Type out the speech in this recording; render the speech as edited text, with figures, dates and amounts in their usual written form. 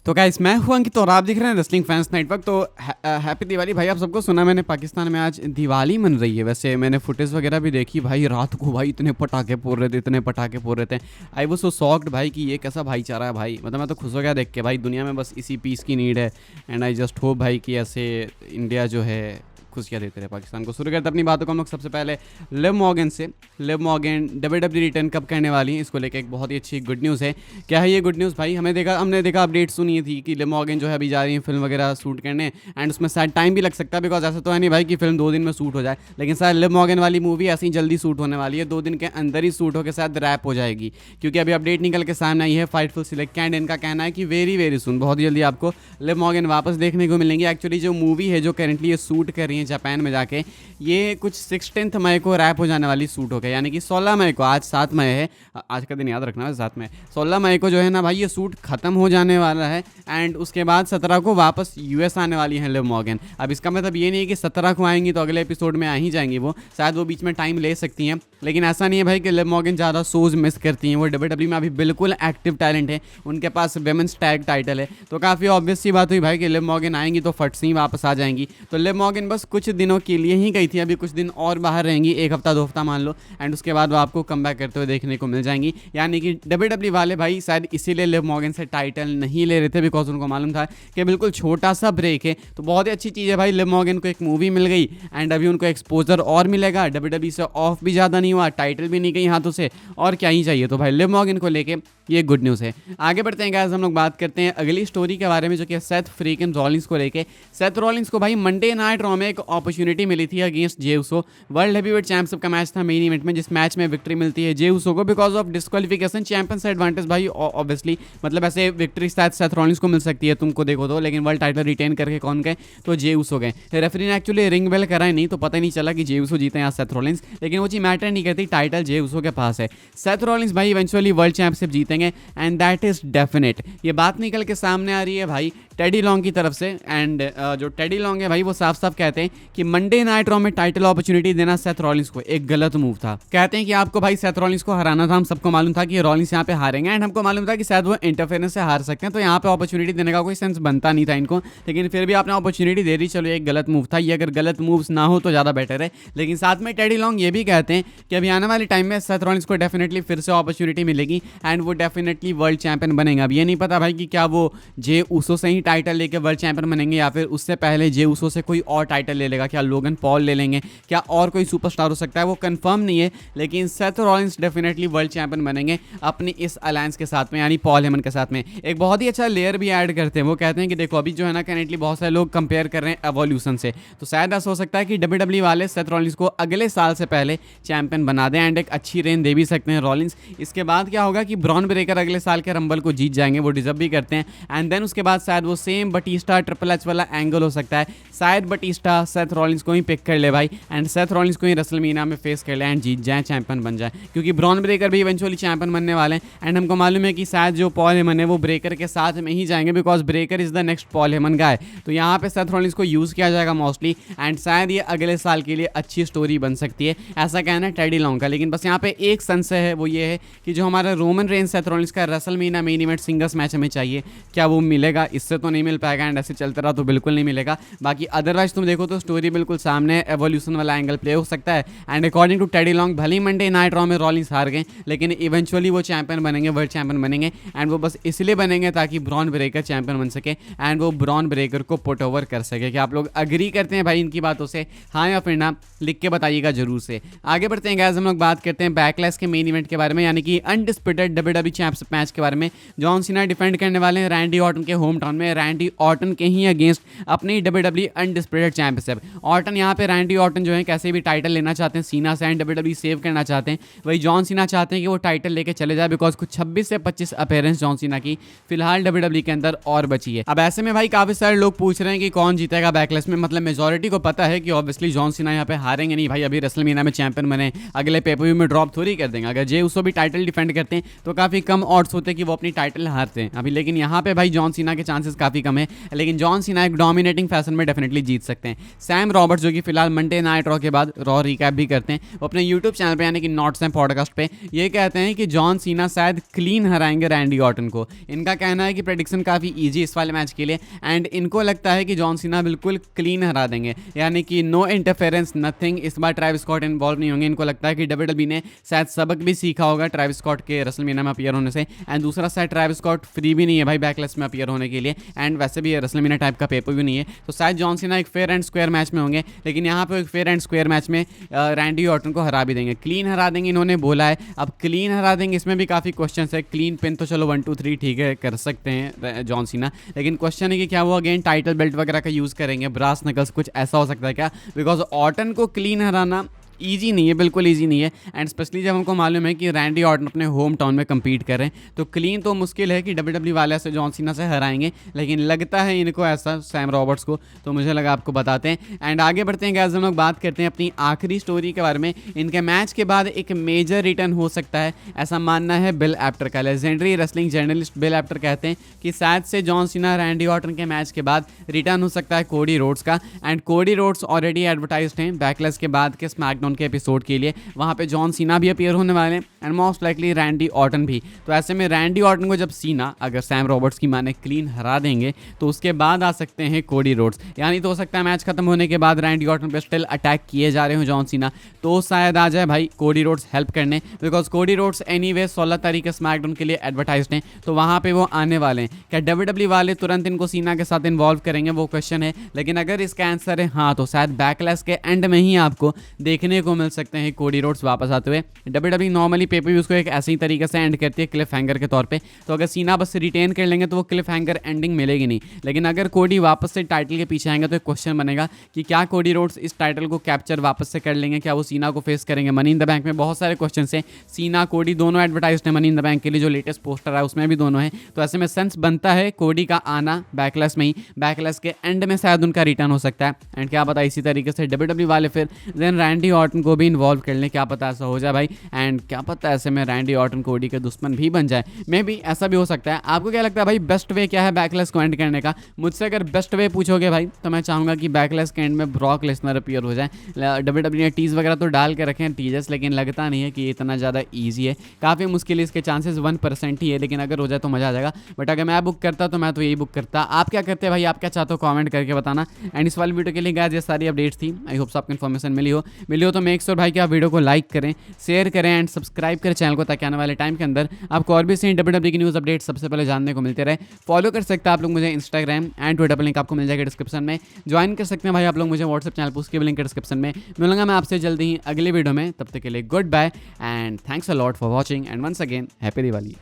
तो गाइस मैं हूं अंकित और आप देख रहे हैं रेसलिंग फैंस नेटवर्क। तो हैप्पी दिवाली भाई आप सबको। सुना मैंने पाकिस्तान में आज दिवाली मन रही है। वैसे मैंने फुटेज वगैरह भी देखी भाई, रात को भाई इतने पटाखे फोड़ रहे थे, इतने पटाखे फोड़ रहे थे। आई वो सो शॉक्ड भाई कि ये कैसा भाईचारा है भाई। मतलब मैं तो खुश हो गया देख के भाई, दुनिया में बस इसी पीस की नीड है। एंड आई जस्ट होप भाई कि ऐसे इंडिया जो है खुशियाँ देते रहे पाकिस्तान को। शुरू करते अपनी बातों को हम लोग सबसे पहले लिव मॉर्गन से। लिव मॉर्गन डब्ल्यूडब्ल्यूई रिटर्न कब करने वाली है, इसको लेकर एक बहुत ही अच्छी गुड न्यूज़ है। क्या है ये गुड न्यूज़ भाई? हमने देखा अपडेट सुनी थी कि लिव मॉर्गन जो है अभी जा रही है फिल्म वगैरह शूट करने। एंड उसमें शायद टाइम भी लग सकता है, बिकॉज ऐसा तो है नहीं भाई कि फिल्म 2 दिन में शूट हो जाए। लेकिन शायद लिव मॉर्गन वाली मूवी ऐसी जल्दी शूट होने वाली है, 2 दिन के अंदर ही शूट होकर शायद रैप हो जाएगी। क्योंकि अभी अपडेट निकल के सामने आई है फाइटफुल सिलेक्ट एंड इनका कहना है कि वेरी वेरी सुन, बहुत जल्दी आपको लिव मॉर्गन वापस देखने को मिलेंगी। एक्चुअली जो मूवी है जो करेंटली ये शूट कर रही है जापान में जाके, ये कुछ 16 मई को रैप हो जाने वाली शूट हो गया। यानी कि 16 मई को, आज 7 मई है, आज का दिन याद रखना है, 7 मई 16 मई को जो है ना भाई ये शूट खत्म हो जाने वाला है। एंड उसके बाद 17 को वापस यूएस आने वाली है लिव मॉर्गन। अब इसका मतलब ये नहीं है कि 17 को आएंगी तो अगले एपिसोड में आ ही जाएंगी वो, शायद वो बीच में टाइम ले सकती हैं। लेकिन ऐसा नहीं है भाई कि लिव मॉर्गन ज़्यादा शोज मिस करती हैं। वो डब्ल्यूडब्ल्यूई में अभी बिल्कुल एक्टिव टैलेंट है, उनके पास वेमेंस टैग टाइटल है। तो काफ़ी ऑब्वियस सी बात हुई भाई कि लिव मॉर्गन आएंगी तो फट से ही वापस आ जाएंगी। तो लिव मॉर्गन बस कुछ दिनों के लिए ही गई थी, अभी कुछ दिन और बाहर रहेंगी, 1 हफ्ता 2 हफ्ता मान लो। एंड उसके बाद वो आपको कम बैक करते हुए देखने को मिल जाएंगी। यानी कि डब्ल्यूडब्ल्यूई वाले भाई शायद इसीलिए लिव मॉर्गन से टाइटल नहीं ले रहे थे, बिकॉज उनको मालूम था कि बिल्कुल छोटा सा ब्रेक है। तो बहुत ही अच्छी चीज़ है भाई, लिव मॉर्गन को एक मूवी मिल गई एंड अभी उनको एक्सपोजर और मिलेगा। डब्ल्यूडब्ल्यूई से ऑफ भी ज़्यादा नहीं हुआ, टाइटल भी नहीं गई हाथों से, और क्या ही चाहिए। तो भाई लिव मॉर्गन को लेके ये गुड न्यूज़ है। आगे बढ़ते हैं गाइस, हम लोग बात करते हैं अगली स्टोरी के बारे में, जो कि सेथ फ्रीकन रॉलिंस को लेके। सेथ रॉलिंस को भाई मंडे नाइट रॉ में एक अपॉर्चुनिटी मिली थी अगेंस्ट जे उसो। वर्ल्ड हेवीवेट चैंपियनशिप का मैच था मेन इवेंट में, जिस मैच में विक्ट्री मिलती है जे उसो को बिकॉज ऑफ डिस्क्वालिफिकेशन। चैंपियन से एडवांटेज भाई ऑब्वियसली, मतलब ऐसे विक्ट्री शायद सेथ रॉलिंस को मिल सकती है तुमको देखो तो, लेकिन वर्ल्ड टाइटल रिटेन करके कौन गए? तो जे उसो गए। रेफरी ने एक्चुअली रिंग बेल कराई नहीं, तो पता नहीं चला कि जे उसो जीते या सेथ रॉलिंस, लेकिन वो चीज मैटर नहीं करती, टाइटल जे उसो के पास है। सेथ रॉलिंस भाई इवेंचुअली वर्ल्ड चैंपियनशिप जीतेंगे एंड दैट इज डेफिनेट। ये बात निकल के सामने आ रही है भाई टेडी लॉन्ग की तरफ से। एंड जो टेडी लॉन्ग है भाई वो साफ साफ कहते हैं कि मंडे नाइट रॉ में टाइटल अपॉर्चुनिटी देना सेथ रॉलिंस को एक गलत मूव था। कहते हैं कि आपको भाई सेथ रॉलिंस को हराना था, हम सबको मालूम था कि रॉलिंस यहाँ पे हारेंगे एंड हमको मालूम था कि शायद वो इंटरफेरेंस से हार सकते हैं, तो यहाँ पे अपॉर्चुनिटी देने का कोई सेंस बनता नहीं था इनको। लेकिन फिर भी आपने अपॉर्चुनिटी दे दी, चलो एक गलत मूव था ये, अगर गलत मूव्स ना हो तो ज़्यादा बेटर है। लेकिन साथ में टेडी लॉन्ग ये भी कहते हैं कि अभी आने वाले टाइम में सेथ रॉलिंस को डेफिनेटली फिर से अपॉर्चुनिटी मिलेगी एंड वो डेफिनेटली वर्ल्ड चैंपियन बनेगा। अब ये नहीं पता भाई कि क्या वो जे उसो से ही टाइटल लेके वर्ल्ड चैंपियन बनेंगे या फिर उससे पहले जे उसो से कोई और टाइटल ले लेगा। क्या लोगन पॉल ले लेंगे, क्या और कोई सुपरस्टार हो सकता है, वो कंफर्म नहीं है। लेकिन Seth Rollins definitely world champion बनेंगे अपनी इस अलायंस के साथ में, यानी पॉल हेमन के साथ में। एक बहुत ही अच्छा लेयर भी ऐड करते हैं, वो कहते हैं कि देखो अभी जो है ना करेंटली बहुत सारे लोग कंपेयर कर रहे हैं एवोल्यूशन से, तो शायद ऐसा हो सकता है कि डब्ल्यूडब्ल्यूई वाले सेथ रॉलिंस को अगले साल से पहले चैंपियन बना दें एंड एक अच्छी रेन दे भी सकते हैं रॉलिंस। इसके बाद क्या होगा कि ब्रॉन ब्रेकर अगले साल के रंबल को जीत जाएंगे, वो डिजर्व भी करते हैं। एंड देन उसके बाद शायद वो सेम बटिस्टा ट्रिपल एच वाला एंगल हो सकता है, शायद बटिस्टा सेथ रॉलिंस को ही पिक कर ले भाई एंड सेथ रॉलिंस को ही रेसलमेनिया में फेस कर ले एंड जीत जाए, चैंपियन बन जाए। क्योंकि ब्रॉन ब्रेकर भी इवेंचुअली चैंपियन बनने वाले हैं एंड हमको मालूम है कि शायद जो पॉल हेमन है वो ब्रेकर के साथ में ही जाएंगे, because Breaker is the next Paul Heyman guy. तो यहाँ पे सेथ रॉलिंस को यूज़ किया जाएगा मोस्टली एंड शायद ये अगले साल के लिए अच्छी स्टोरी बन सकती है, ऐसा कहना है टेडी लॉन्ग का। लेकिन बस यहाँ पे एक संशय है, वो ये है कि जो हमारा रोमन रेंज सेथ रॉलिंस का WrestleMania main event singles match हमें चाहिए, क्या वो मिलेगा? इससे तो नहीं मिल पाएगा एंड ऐसे चलते रहा तो बिल्कुल नहीं मिलेगा। बाकी अदरवाइज तुम देखो तो स्टोरी बिल्कुल सामने, एवोल्यूशन वाला एंगल प्ले हो सकता है and according to Teddy Long भले ही मंडे नाइट रॉ में रॉलिंस हार गए, लेकिन इवेंचुअली वो चैंपियन बनेंगे, वर्ल्ड चैंपियन बनेंगे एंड वो बस इसलिए बनेंगे ताकि ब्रॉन ब्रेकर चैंपियन बन सके एंड वो ब्रॉन ब्रेकर को पुट ओवर कर सके। क्या आप लोग अग्री करते हैं भाई इनकी बातों से? हाँ या फिर ना, लिख के बताइएगा जरूर से। आगे बढ़ते हैं गाइस, हम लोग बात करते हैं बैकलैश के मेन इवेंट के बारे में, यानी कि अनडिस्प्यूटेड डब्ल्यूडब्ल्यूई चैंपियनशिप मैच के बारे में। जॉन सीना डिफेंड करने वाले हैं रैंडी ऑर्टन के होम टाउन में, रैंडी ऑर्टन के ही अगेंस्ट अपनी डब्ल्यूडब्ल्यूई अनडिस्प्यूटेड चैंपियनशिप। ऑर्टन यहाँ पे रैंडी ऑर्टन जो है कैसे भी टाइटल लेना चाहते हैं सीना से एंड डब्ल्यूडब्ल्यूई सेव करना चाहते हैं, वही जॉन सीना चाहते हैं कि वो टाइटल लेके चले जाए, बिकॉज कुछ 26 से 25 अपीयरेंस जॉन सीना की फिलहाल डब्ल्यूडब्ल्यूई के अंदर और बची है। अब ऐसे में भाई काफी सारे लोग पूछ रहे हैं कि कौन जीतेगा बैकलैश में। मतलब मेजोरिटी को पता है कि ऑब्वियसली जॉन सीना यहाँ पे हारेंगे नहीं भाई, अभी रेसलमेनिया में चैंपियन बने, अगले पेपर में ड्रॉप थोड़ी कर देंगे। अगर जे उसो भी टाइटल डिफेंड करते हैं तो काफी कम ऑड्स होते हैं कि वो अपनी टाइटल हारते हैं अभी। लेकिन यहाँ पे भाई जॉन सीना के चांसेस काफ़ी कम है, लेकिन जॉन सीना एक डोमिनेटिंग फैशन में डेफिनेटली जीत सकते हैं। सैम रॉबर्ट्स जो कि फिलहाल मंडे नाइट रॉ के बाद रॉ रिकैप भी करते हैं, वो अपने यूट्यूब चैनल पे यानी कि नॉट सैम पॉडकास्ट पे ये कहते हैं कि जॉन सीना शायद क्लीन हराएंगे रैंडी ऑर्टन को। इनका कहना है कि प्रेडिक्शन काफ़ी ईजी इस वाले मैच के लिए, एंड इनको लगता है कि जॉन सीना बिल्कुल क्लीन हरा देंगे, यानी कि नो इंटरफेरेंस नथिंग। इस बार ट्रेविस स्कॉट इन्वॉल्व नहीं होंगे। इनको लगता है कि WWE ने शायद सबक भी सीखा होगा ट्रेविस स्कॉट के रेसलमेनिया में अपीयर होने से, एंड दूसरा शायद ट्रेविस स्कॉट फ्री भी नहीं है भाई बैकलेस में अपीयर होने के लिए, एंड वैसे भी रेसलमेनिया टाइप का पेपर भी नहीं है, तो शायद जॉन सीना एक फेयर एंड स्क्वायर मैच में होंगे। लेकिन यहाँ पे एक फेयर एंड स्क्वायर मैच में रैंडी ऑर्टन को हरा भी देंगे, क्लीन हरा देंगे इन्होंने बोला है। अब क्लीन हरा देंगे इसमें भी काफ़ी क्वेश्चन है। क्लीन पिन तो चलो 1 2 3 ठीक है कर सकते हैं जॉन सीना, लेकिन क्वेश्चन है कि क्या वो अगेन टाइटल बेल्ट वगैरह का यूज़ करेंगे, ब्रास नकल्स कुछ ऐसा हो सकता है क्या? बिकॉज ऑर्टन को क्लीन हराना ईजी नहीं है, बिल्कुल ईजी नहीं है, एंड स्पेशली जब हमको मालूम है कि रैंडी ऑर्टन अपने होम टाउन में कम्पीट कर रहे हैं, तो क्लीन तो मुश्किल है कि WWE वाले से जॉन सीना से हराएंगे, लेकिन लगता है इनको ऐसा सैम रॉबर्ट्स को, तो मुझे लगा आपको बताते हैं। एंड आगे बढ़ते हैं गाइस, हम लोग बात करते हैं अपनी आखिरी स्टोरी के बारे में। इनके मैच के बाद एक मेजर रिटर्न हो सकता है, ऐसा मानना है बिल एप्टर का। लेजेंडरी रेसलिंग जर्नलिस्ट बिल एप्टर कहते हैं कि शायद से जॉन सीना रैंडी ऑर्टन के मैच के बाद रिटर्न हो सकता है कोडी रोड्स का, and Cody Rhodes already advertised हैं बैकलेस के बाद के स्मैकडाउन के एपिसोड के लिए। वहाँ पे जॉन सीना भी अपीयर होने वाले हैं, and most likely Randy Orton भी। तो ऐसे में रैंडी ऑर्टन को जब सीना अगर सैम रॉबर्ट्स की माने क्लीन हरा देंगे, तो उसके बाद आ सकते हैं कोडी रोड्स, यानी तो हो सकता है मैच खत्म होने के बाद रैंडी ऑर्टन पे स्टिल अटैक किए जा रहे हो जॉन सीना, तो शायद आ जाए भाई कोडी रोड्स हेल्प करने, बिकॉज कोडी रोड्स एनीवे 16 तारीख के स्मैकडाउन के लिए एडवर्टाइज्ड हैं, तो वहाँ पे वो आने वाले हैं। क्या WWE वाले तुरंत इनको सीना के साथ इन्वॉल्व करेंगे, वो क्वेश्चन है, लेकिन अगर इसका आंसर है हाँ, तो शायद बैकलैश के एंड में ही आपको देखने को मिल सकते हैं कोडी रोड्स वापस आते हुए। WWE नॉर्मली पेपर व्यू उसको एक ऐसे ही तरीके से एंड करती है क्लिफ हैंगर के तौर पे, तो अगर सीना बस रिटेन कर लेंगे तो वो क्लिफ हैंगर एंडिंग मिलेगी नहीं, लेकिन अगर कोडी वापस से टाइटल के पीछे आएंगे तो एक क्वेश्चन बनेगा कि क्या कोडी रोड्स इस टाइटल को कैप्चर वापस से कर लेंगे, क्या वो सीना को फेस करेंगे मनी इन द बैंक में। बहुत सारे क्वेश्चन है, सीना कोडी दोनों एडवर्टाइज है मनी इन द बैंक के लिए, जो लेटेस्ट पोस्टर है उसमें भी दोनों है, तो ऐसे में सेंस बनता है कोडी का आना बैकलैश में ही, बैकलैश के एंड में शायद उनका रिटर्न हो सकता है। एंड क्या पता इसी तरीके से WWE वाले फिर देन रैंडी ऑर्टन को भी इन्वॉल्व कर लें, क्या पता ऐसा हो जाए भाई, एंड क्या पता ऐसे में रैंडी ऑर्टन कोडी के दुश्मन भी बन जाए, मे बी ऐसा भी हो सकता है। आपको क्या लगता है भाई, बेस्ट वे क्या है बैकलैश को एंड करने का? मुझसे अगर बेस्ट वे पूछोगे भाई, तो मैं चाहूँगा कि बैकलैश के एंड में ब्रॉक लेसनर अपीयर हो जाए। WWE ने टीज वगैरह तो डाल के रखे हैं टीजर्स, लेकिन लगता नहीं है कि इतना ज़्यादा ईजी है, काफ़ी मुश्किल है, इसके चांसेस 1% ही है, लेकिन अगर हो जाए तो मज़ा आ जाएगा। बट अगर मैं बुक करता तो मैं तो यही बुक करता। आप क्या करते हैं भाई, आप क्या चाहते हो कमेंट करके बताना। एंड इस वाली वीडियो के लिए गाइस ये सारी अपडेट्स थी, आई होप आपको इन्फॉर्मेशन मिली हो तो मेक श्योर भाई कि आप वीडियो को लाइक करें, शेयर करें एंड सब्सक्राइब करें चैनल को, ताकि आने वाले टाइम के अंदर आपको और भी सही WWE की न्यूज़ अपडेट सबसे पहले जानने को मिलते रहे। फॉलो कर सकते हैं आप लोग मुझे इंस्टाग्राम एंड ट्विटर पर, लिंक आपको मिल जाएगा डिस्क्रिप्शन में। ज्वाइन कर सकते हैं भाई आप लोग मुझे व्हाट्सएप चैनल पर, उसके भी लिंक डिस्क्रिप्शन में। मिलूंगा मैं आपसे जल्दी ही अगली वीडियो में, तब तक के लिए good bye and thanks a lot for watching and once again happy Diwali.